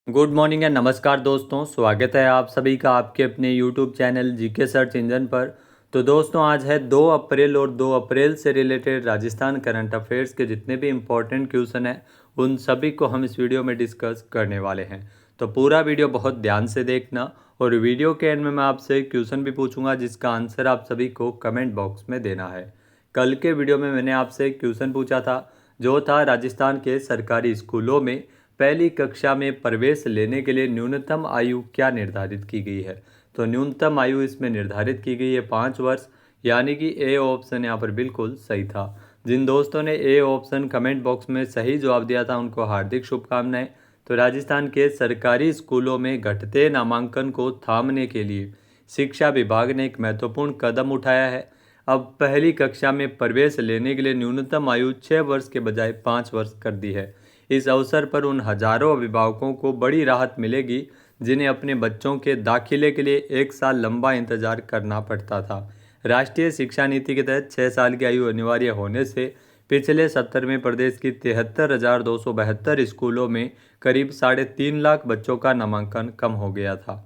Good morning and नमस्कार दोस्तों, स्वागत है आप सभी का आपके अपने YouTube channel GK search engine पर। तो दोस्तों आज है 2 अप्रैल और 2 अप्रैल से रिलेटेड राजस्थान करंट अफेयर्स के जितने भी इम्पोर्टेंट क्वेश्चन हैं उन सभी को हम इस वीडियो में डिस्कस करने वाले हैं। तो पूरा वीडियो बहुत ध्यान से देखना और वीडियो के एंड में मैं आपसे क्वेश्चन भी पूछूंगा जिसका आंसर आप सभी को कमेंट बॉक्स में देना है। कल के वीडियो में मैंने आपसे क्वेश्चन पूछा था जो था राजस्थान के सरकारी स्कूलों में पहली कक्षा में प्रवेश लेने के लिए न्यूनतम आयु क्या निर्धारित की गई है। तो न्यूनतम आयु इसमें निर्धारित की गई है 5 वर्ष, यानी कि ए ऑप्शन यहाँ पर बिल्कुल सही था। जिन दोस्तों ने ए ऑप्शन कमेंट बॉक्स में सही जवाब दिया था उनको हार्दिक शुभकामनाएं। तो राजस्थान के सरकारी स्कूलों में घटते नामांकन को थामने के लिए शिक्षा विभाग ने एक महत्वपूर्ण कदम उठाया है। अब पहली कक्षा में प्रवेश लेने के लिए न्यूनतम आयु 6 वर्ष के बजाय 5 वर्ष कर दी है। इस अवसर पर उन हजारों अभिभावकों को बड़ी राहत मिलेगी जिन्हें अपने बच्चों के दाखिले के लिए 1 साल लंबा इंतजार करना पड़ता था। राष्ट्रीय शिक्षा नीति के तहत 6 साल की आयु अनिवार्य होने से पिछले सत्र में प्रदेश की 73,272 स्कूलों में करीब 3.5 लाख बच्चों का नामांकन कम हो गया था।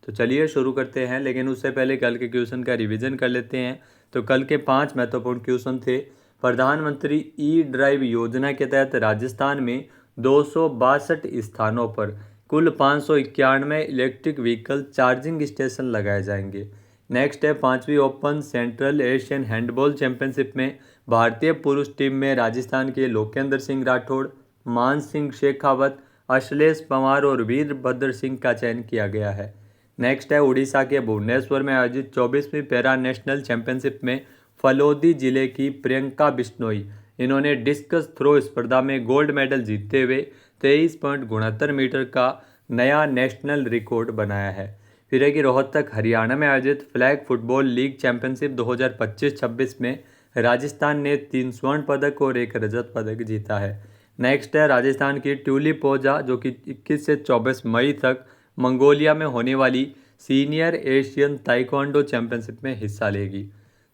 तो चलिए शुरू करते हैं, लेकिन उससे पहले कल के क्वेश्चन का रिवीजन कर लेते हैं। तो कल के 5 महत्वपूर्ण क्वेश्चन थे। प्रधानमंत्री ई ड्राइव योजना के तहत राजस्थान में 262 स्थानों पर कुल 591 इलेक्ट्रिक व्हीकल चार्जिंग स्टेशन लगाए जाएंगे। नेक्स्ट है 5वीं open central Asian handball championship में भारतीय पुरुष टीम में राजस्थान के लोकेंद्र सिंह राठौड़, मान सिंह शेखावत, अश्लेष पंवार और वीरभद्र सिंह का चयन किया गया है। नेक्स्ट है उड़ीसा के भुवनेश्वर में आयोजित 24वीं पैरा नेशनल चैंपियनशिप में फलोदी जिले की प्रियंका बिश्नोई, इन्होंने डिस्कस थ्रो स्पर्धा में गोल्ड मेडल जीतते हुए 23.69 मीटर का नया नेशनल रिकॉर्ड बनाया है। फिर है कि रोहतक हरियाणा में आयोजित फ्लैग फुटबॉल लीग चैंपियनशिप 2025-26 में राजस्थान ने 3 स्वर्ण पदक और 1 रजत पदक जीता है। नेक्स्ट है राजस्थान की ट्यूलिप ओझा जो कि 21 से 24 मई तक मंगोलिया में होने वाली सीनियर एशियन ताइक्वांडो चैंपियनशिप में हिस्सा लेगी।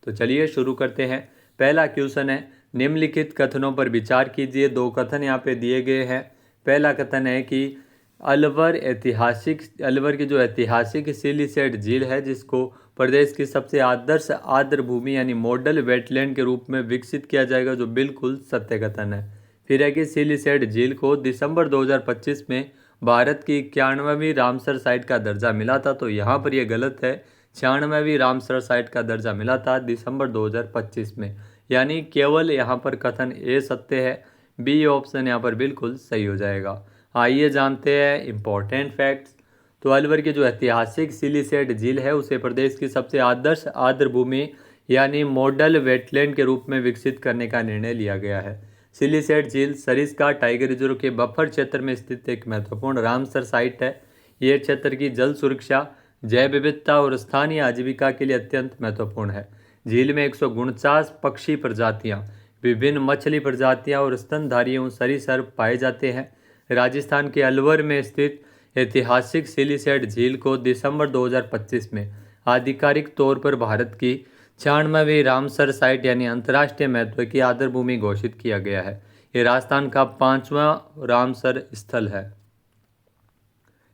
तो चलिए शुरू करते हैं। पहला क्वेश्चन है निम्नलिखित कथनों पर विचार कीजिए। 2 कथन यहाँ पे दिए गए हैं। पहला कथन है कि अलवर की जो ऐतिहासिक सिलीसेट झील है जिसको प्रदेश की सबसे आदर्श आर्द्र भूमि यानी मॉडल वेटलैंड के रूप में विकसित किया जाएगा, जो बिल्कुल सत्य कथन है। फिर है कि सिलीसेट झील को दिसंबर 2025 में भारत की 91वीं रामसर साइट का दर्जा मिला था, तो यहाँ पर यह गलत है। 96वीं रामसर साइट का दर्जा मिला था दिसंबर 2025 में, यानी केवल यहाँ पर कथन ए सत्य है। बी ऑप्शन यहाँ पर बिल्कुल सही हो जाएगा। आइए जानते हैं इम्पोर्टेंट फैक्ट्स। तो अलवर की जो ऐतिहासिक सिलीसेट झील है उसे प्रदेश की सबसे आदर्श आर्द्र भूमि यानी मॉडल वेटलैंड के रूप में विकसित करने का निर्णय लिया गया है। सिलीसेट झील सरिस्का टाइगर रिजर्व के बफर क्षेत्र में स्थित एक महत्वपूर्ण रामसर साइट है। ये क्षेत्र की जल सुरक्षा, जैव विविधता और स्थानीय आजीविका के लिए अत्यंत महत्वपूर्ण है। झील में 149 पक्षी प्रजातियां, विभिन्न मछली प्रजातियां और स्तनधारी एवं सरीसृप पाए जाते हैं। राजस्थान के अलवर में स्थित ऐतिहासिक सिलीसेट झील को दिसंबर 2025 में आधिकारिक तौर पर भारत की 96वीं रामसर साइट यानी अंतर्राष्ट्रीय महत्व की आर्द्र भूमि घोषित किया गया है। ये राजस्थान का 5वां रामसर स्थल है।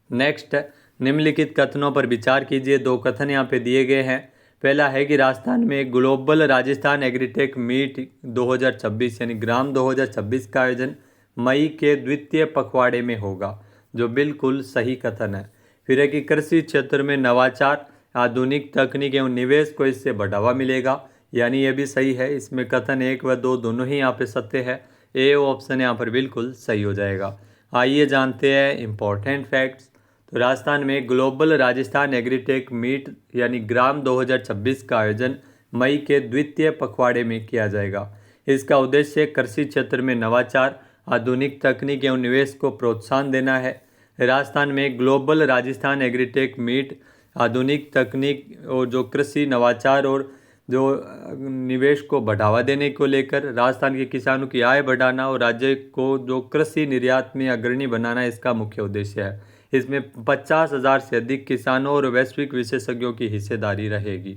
नेक्स्ट, निम्नलिखित कथनों पर विचार कीजिए। 2 कथन यहाँ पे दिए गए हैं। पहला है कि राजस्थान में ग्लोबल राजस्थान एग्रीटेक मीट 2026 यानी ग्राम 2026 का आयोजन मई के द्वितीय पखवाड़े में होगा, जो बिल्कुल सही कथन है। फिर है कि कृषि क्षेत्र में नवाचार, आधुनिक तकनीक एवं निवेश को इससे बढ़ावा मिलेगा, यानी यह भी सही है। इसमें कथन 1 व 2 दोनों ही यहाँ पे सत्य है। ए ऑप्शन यहाँ पर बिल्कुल सही हो जाएगा। आइए जानते हैं इम्पोर्टेंट फैक्ट्स। तो राजस्थान में ग्लोबल राजस्थान एग्रीटेक मीट यानी ग्राम 2026 का आयोजन मई के द्वितीय पखवाड़े में किया जाएगा। इसका उद्देश्य कृषि क्षेत्र में नवाचार, आधुनिक तकनीक एवं निवेश को प्रोत्साहन देना है। राजस्थान में ग्लोबल राजस्थान एग्रीटेक मीट आधुनिक तकनीक और जो कृषि नवाचार और जो निवेश को बढ़ावा देने को लेकर राजस्थान के किसानों की आय बढ़ाना और राज्य को जो कृषि निर्यात में अग्रणी बनाना इसका मुख्य उद्देश्य है। इसमें 50,000 से अधिक किसानों और वैश्विक विशेषज्ञों की हिस्सेदारी रहेगी।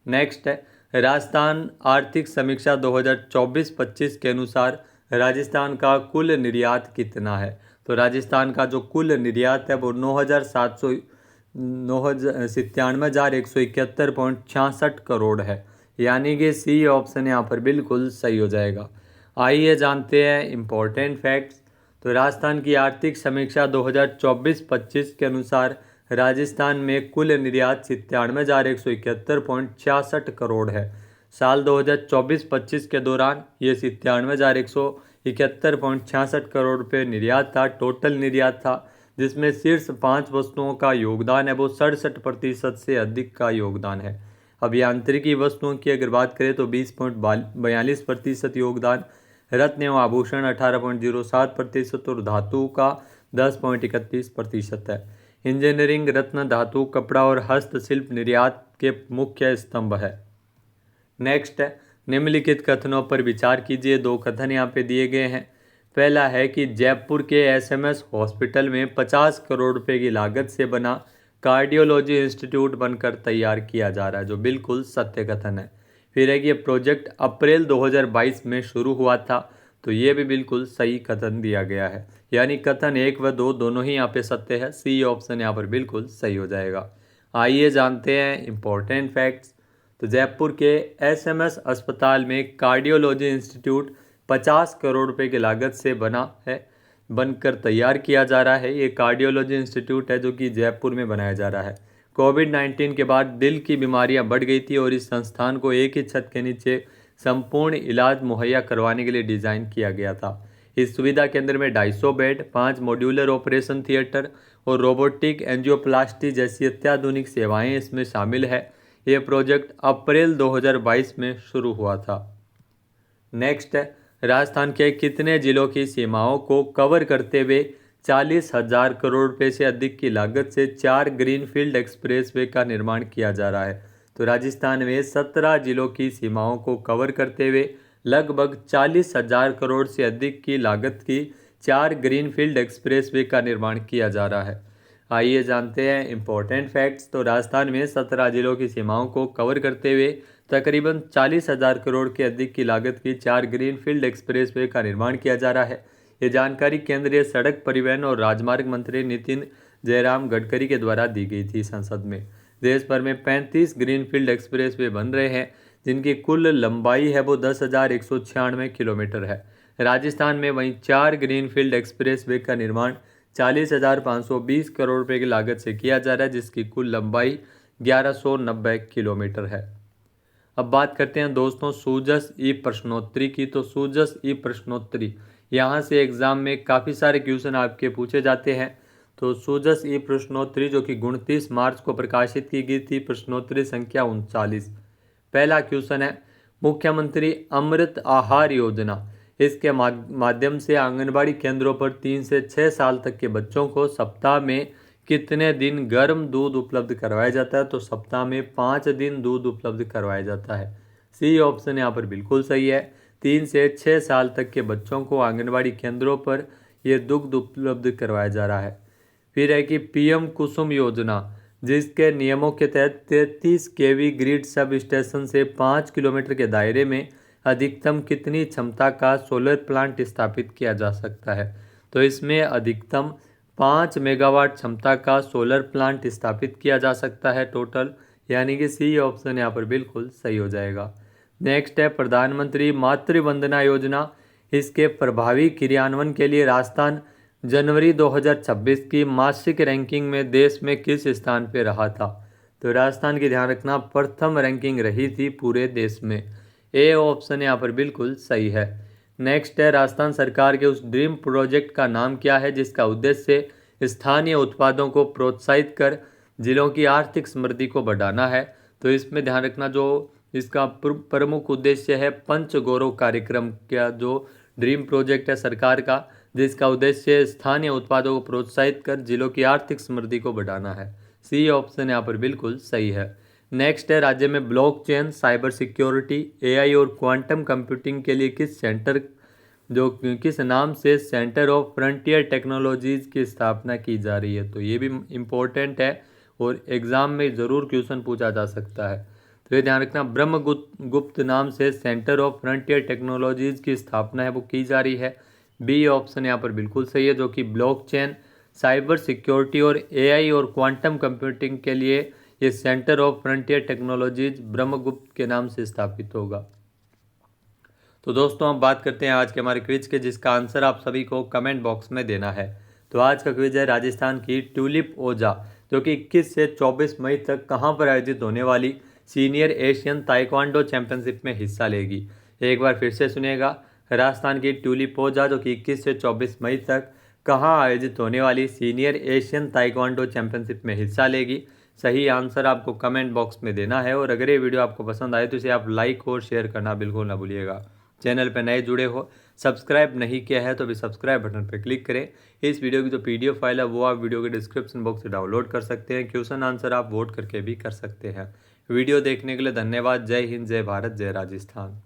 नेक्स्ट है राजस्थान आर्थिक समीक्षा 2024-25 के अनुसार राजस्थान का कुल निर्यात कितना है। तो राजस्थान का जो कुल निर्यात है वो 97,171,66 करोड़ है, यानी कि सी ऑप्शन यहाँ पर बिल्कुल सही हो जाएगा। आइए जानते हैं इम्पोर्टेंट फैक्ट्स। तो राजस्थान की आर्थिक समीक्षा 2024-25 के अनुसार राजस्थान में कुल निर्यात 97,171,66 करोड़ है। साल 2024-25 के दौरान ये 97,171,66 करोड़ रुपये निर्यात था, टोटल निर्यात था, जिसमें शीर्ष 5 वस्तुओं का योगदान है वो 67% से अधिक का योगदान है। अब यांत्रिकी वस्तुओं की अगर बात करें तो 20.42% योगदान, रत्न एवं आभूषण 18.07% और धातु का 10.31% है। इंजीनियरिंग, रत्न धातु, कपड़ा और हस्तशिल्प निर्यात के मुख्य स्तंभ है। नेक्स्ट है, निम्नलिखित कथनों पर विचार कीजिए। 2 कथन यहाँ पे दिए गए हैं। पहला है कि जयपुर के एसएमएस हॉस्पिटल में 50 करोड़ रुपए की लागत से बना कार्डियोलॉजी इंस्टीट्यूट बनकर तैयार किया जा रहा है, जो बिल्कुल सत्य कथन है। फिर है कि ये प्रोजेक्ट अप्रैल 2022 में शुरू हुआ था, तो ये भी बिल्कुल सही कथन दिया गया है, यानी कथन 1 व 2 दोनों ही यहाँ पे सत्य है। सी ऑप्शन यहाँ पर बिल्कुल सही हो जाएगा। आइए जानते हैं इम्पोर्टेंट फैक्ट्स। तो जयपुर के एसएमएस अस्पताल में कार्डियोलॉजी इंस्टीट्यूट 50 करोड़ रुपए की लागत से बनकर तैयार किया जा रहा है। ये कार्डियोलॉजी इंस्टीट्यूट है जो कि जयपुर में बनाया जा रहा है। कोविड-19 के बाद दिल की बीमारियां बढ़ गई थी और इस संस्थान को एक ही छत के नीचे संपूर्ण इलाज मुहैया करवाने के लिए डिज़ाइन किया गया था। इस सुविधा केंद्र में 250 बेड, 5 मॉड्यूलर ऑपरेशन थिएटर और रोबोटिक एंजियोप्लास्टी जैसी अत्याधुनिक सेवाएं इसमें शामिल है। ये प्रोजेक्ट अप्रैल 2022 में शुरू हुआ था। नेक्स्ट है, राजस्थान के कितने जिलों की सीमाओं को कवर करते हुए 40,000 करोड़ रुपए से अधिक की लागत से 4 ग्रीनफील्ड एक्सप्रेसवे का निर्माण किया जा रहा है। तो राजस्थान में 17 जिलों की सीमाओं को कवर करते हुए लगभग 40,000 करोड़ से अधिक की लागत की 4 ग्रीनफील्ड एक्सप्रेसवे का निर्माण किया जा रहा है। आइए जानते हैं इम्पोर्टेंट फैक्ट्स। तो राजस्थान में 17 जिलों की सीमाओं को कवर करते हुए तकरीबन 40,000 करोड़ के अधिक की लागत की 4 ग्रीनफील्ड एक्सप्रेसवे का निर्माण किया जा रहा है। ये जानकारी केंद्रीय सड़क परिवहन और राजमार्ग मंत्री नितिन जयराम गडकरी के द्वारा दी गई थी संसद में। देश भर में 35 ग्रीनफील्ड एक्सप्रेसवे बन रहे हैं, जिनकी कुल लंबाई है वो 10,196 किलोमीटर है। राजस्थान में वहीं 4 ग्रीनफील्ड एक्सप्रेसवे का निर्माण 40,520 करोड़ रुपए की लागत से किया जा रहा है, जिसकी कुल लंबाई 1190 किलोमीटर है। अब बात करते हैं दोस्तों सूजस ई प्रश्नोत्तरी की। तो सूजस ई प्रश्नोत्तरी, यहाँ से एग्जाम में काफ़ी सारे क्वेश्चन आपके पूछे जाते हैं। तो सूजस ई प्रश्नोत्तरी जो कि 29 मार्च को प्रकाशित की गई थी, प्रश्नोत्तरी संख्या 39। पहला क्वेश्चन है, मुख्यमंत्री अमृत आहार योजना, इसके माध्यम से आंगनबाड़ी केंद्रों पर 3 से 6 साल तक के बच्चों को सप्ताह में कितने दिन गर्म दूध उपलब्ध करवाया जाता है? तो सप्ताह में 5 दिन दूध उपलब्ध करवाया जाता है। सी ऑप्शन यहाँ पर बिल्कुल सही है। 3 से 6 साल तक के बच्चों को आंगनबाड़ी केंद्रों पर यह दुग्ध उपलब्ध करवाया जा रहा है। फिर है कि पीएम कुसुम योजना, जिसके नियमों के तहत 33 केवी ग्रिड सब स्टेशन से 5 किलोमीटर के दायरे में अधिकतम कितनी क्षमता का सोलर प्लांट स्थापित किया जा सकता है? तो इसमें अधिकतम 5 मेगावाट क्षमता का सोलर प्लांट स्थापित किया जा सकता है टोटल, यानी कि सी ऑप्शन यहाँ पर बिल्कुल सही हो जाएगा। नेक्स्ट है प्रधानमंत्री मातृ वंदना योजना, इसके प्रभावी क्रियान्वयन के लिए राजस्थान जनवरी 2026 की मासिक रैंकिंग में देश में किस स्थान पर रहा था? तो राजस्थान की ध्यान रखना प्रथम रैंकिंग रही थी पूरे देश में। ए ऑप्शन यहाँ पर बिल्कुल सही है। नेक्स्ट है राजस्थान सरकार के उस ड्रीम प्रोजेक्ट का नाम क्या है जिसका उद्देश्य स्थानीय उत्पादों को प्रोत्साहित कर जिलों की आर्थिक समृद्धि को बढ़ाना है? तो इसमें ध्यान रखना जो इसका प्रमुख उद्देश्य है पंच गौरव कार्यक्रम का जो ड्रीम प्रोजेक्ट है सरकार का, जिसका उद्देश्य स्थानीय उत्पादों को प्रोत्साहित कर जिलों की आर्थिक समृद्धि को बढ़ाना है। सी ऑप्शन यहाँ पर बिल्कुल सही है। नेक्स्ट है राज्य में ब्लॉकचेन, साइबर सिक्योरिटी, एआई और क्वांटम कंप्यूटिंग के लिए किस नाम से सेंटर ऑफ फ्रंटियर टेक्नोलॉजीज की स्थापना की जा रही है? तो ये भी इम्पोर्टेंट है और एग्जाम में ज़रूर क्वेश्चन पूछा जा सकता है। तो ये ध्यान रखना ब्रह्मगुप्त नाम से सेंटर ऑफ फ्रंटियर टेक्नोलॉजीज की स्थापना है वो की जा रही है। बी ऑप्शन यहाँ पर बिल्कुल सही है, जो कि ब्लॉकचेन, साइबर सिक्योरिटी और एआई और क्वांटम कंप्यूटिंग के लिए ये centre of frontier technologies Brahmagupta के नाम से स्थापित होगा। तो दोस्तों हम बात करते हैं आज के हमारे क्विज के, जिसका आंसर आप सभी को कमेंट बॉक्स में देना है। तो आज का क्विज है राजस्थान की ट्यूलिप ओजा, जो कि 21 से 24 मई तक कहां पर आयोजित होने वाली सीनियर एशियन ताइक्वांडो चैंपियनशिप में हिस्सा लेगी। एक बार फिर से सुनिएगा, राजस्थान की ट्यूलिप ओजा जो कि 21 से 24 मई तक कहां आयोजित होने वाली सीनियर एशियन ताइक्वांडो चैंपियनशिप में हिस्सा लेगी। सही आंसर आपको कमेंट बॉक्स में देना है। और अगर ये वीडियो आपको पसंद आए तो इसे आप लाइक और शेयर करना बिल्कुल ना भूलिएगा। चैनल पर नए जुड़े हो, सब्सक्राइब नहीं किया है तो भी सब्सक्राइब बटन पर क्लिक करें। इस वीडियो की जो पीडीएफ फाइल है वो आप वीडियो के डिस्क्रिप्शन बॉक्स से डाउनलोड कर सकते हैं। क्वेश्चन आंसर आप वोट करके भी कर सकते हैं। वीडियो देखने के लिए धन्यवाद। जय हिंद, जय भारत, जय राजस्थान।